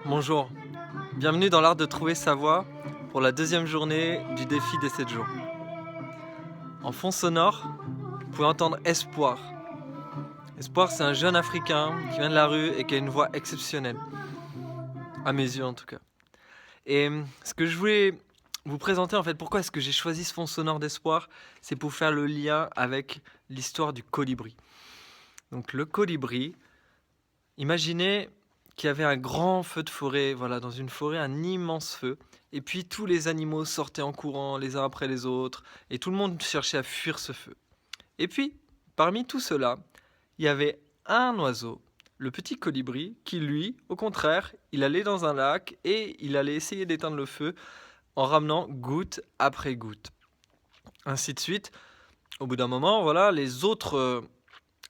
Bonjour, bienvenue dans l'art de trouver sa voie pour la deuxième journée du défi des 7 jours. En fond sonore, vous pouvez entendre Espoir. Espoir, c'est un jeune Africain qui vient de la rue et qui a une voix exceptionnelle, à mes yeux en tout cas. Et ce que je voulais vous présenter en fait, pourquoi est-ce que j'ai choisi ce fond sonore d'Espoir, c'est pour faire le lien avec l'histoire du colibri. Donc le colibri, imaginez qu'il y avait un grand feu de forêt, voilà, dans une forêt, un immense feu. Et puis tous les animaux sortaient en courant les uns après les autres, et tout le monde cherchait à fuir ce feu. Et puis, parmi tout cela, il y avait un oiseau, le petit colibri, qui lui, au contraire, il allait dans un lac et il allait essayer d'éteindre le feu en ramenant goutte après goutte. Ainsi de suite. Au bout d'un moment, voilà, les autres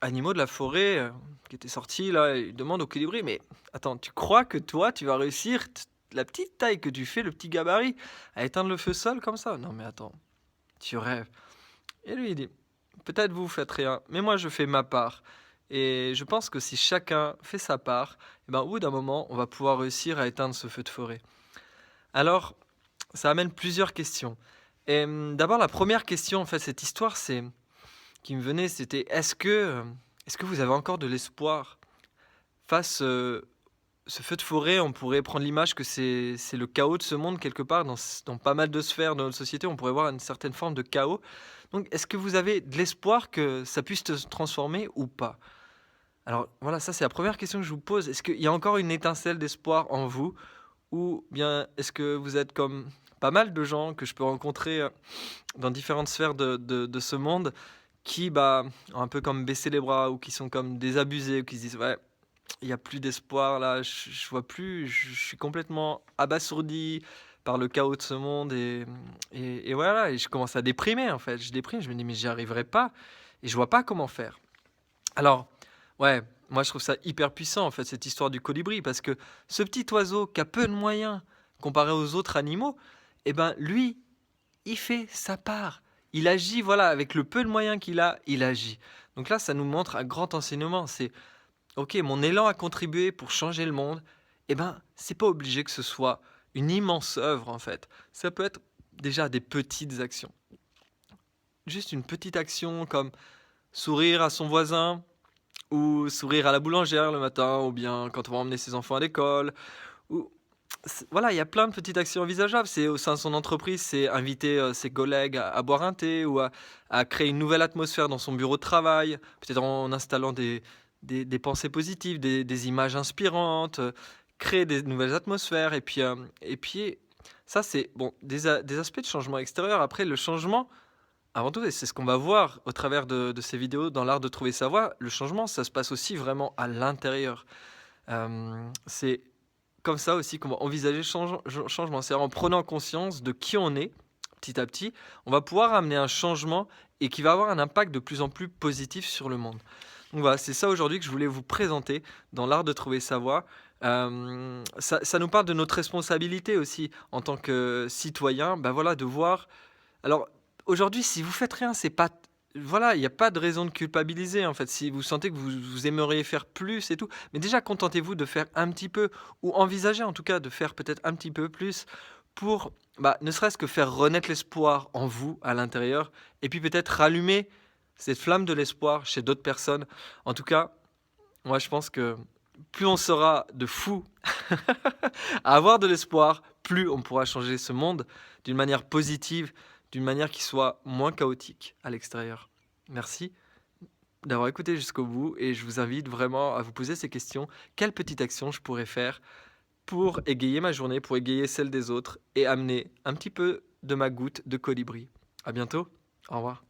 animaux de la forêt qui étaient sortis, là, ils demandent au colibri, mais attends, tu crois que toi, tu vas réussir la petite taille que tu fais, le petit gabarit, à éteindre le feu seul comme ça? Non mais attends, tu rêves. Et lui, il dit, peut-être vous faites rien, mais moi je fais ma part. Et je pense que si chacun fait sa part, eh ben, au bout d'un moment, on va pouvoir réussir à éteindre ce feu de forêt. Alors, ça amène plusieurs questions. Et d'abord, la première question, en fait, cette histoire, c'est qui me venait, c'était est-ce que vous avez encore de l'espoir face ce feu de forêt? On pourrait prendre l'image que c'est le chaos de ce monde quelque part dans pas mal de sphères de notre société, on pourrait voir une certaine forme de chaos. Donc, est-ce que vous avez de l'espoir que ça puisse se transformer ou pas? Alors voilà, ça c'est la première question que je vous pose. Est-ce qu'il y a encore une étincelle d'espoir en vous? Ou bien est-ce que vous êtes comme pas mal de gens que je peux rencontrer dans différentes sphères de ce monde qui bah, ont un peu comme baissé les bras ou qui sont comme désabusés ou qui se disent ouais, il y a plus d'espoir là, je vois plus, je suis complètement abasourdi par le chaos de ce monde et voilà, et je commence à déprimer en fait. Je déprime, je me dis mais j'y arriverai pas et je vois pas comment faire. Alors, ouais, moi je trouve ça hyper puissant en fait cette histoire du colibri parce que ce petit oiseau qui a peu de moyens comparé aux autres animaux, eh ben lui, il fait sa part. Il agit, voilà, avec le peu de moyens qu'il a, il agit. Donc là, ça nous montre un grand enseignement. C'est, ok, mon élan à contribuer pour changer le monde, eh ben, c'est pas obligé que ce soit une immense œuvre en fait. Ça peut être déjà des petites actions. Juste une petite action comme sourire à son voisin, ou sourire à la boulangère le matin, ou bien quand on va emmener ses enfants à l'école, ou voilà, il y a plein de petites actions envisageables. C'est au sein de son entreprise, c'est inviter ses collègues à boire un thé ou à créer une nouvelle atmosphère dans son bureau de travail, peut-être en installant des pensées positives, des images inspirantes, créer des nouvelles atmosphères. Et puis ça, c'est bon, des aspects de changement extérieur. Après, le changement, avant tout, et c'est ce qu'on va voir au travers de ces vidéos dans l'art de trouver sa voie, le changement, ça se passe aussi vraiment à l'intérieur. C'est comme ça aussi qu'on va envisager le changement. C'est en prenant conscience de qui on est, petit à petit, on va pouvoir amener un changement et qui va avoir un impact de plus en plus positif sur le monde. Donc voilà, c'est ça aujourd'hui que je voulais vous présenter dans l'art de trouver sa voie. Ça nous parle de notre responsabilité aussi en tant que citoyen, bah voilà, de voir. Alors aujourd'hui, si vous faites rien, c'est pas voilà, il n'y a pas de raison de culpabiliser en fait. Si vous sentez que vous aimeriez faire plus et tout, mais déjà contentez-vous de faire un petit peu ou envisagez en tout cas de faire peut-être un petit peu plus pour, bah, ne serait-ce que faire renaître l'espoir en vous à l'intérieur et puis peut-être rallumer cette flamme de l'espoir chez d'autres personnes. En tout cas, moi je pense que plus on sera de fous à avoir de l'espoir, plus on pourra changer ce monde d'une manière positive, d'une manière qui soit moins chaotique à l'extérieur. Merci d'avoir écouté jusqu'au bout et je vous invite vraiment à vous poser ces questions. Quelle petite action je pourrais faire pour égayer ma journée, pour égayer celle des autres et amener un petit peu de ma goutte de colibri? À bientôt. Au revoir.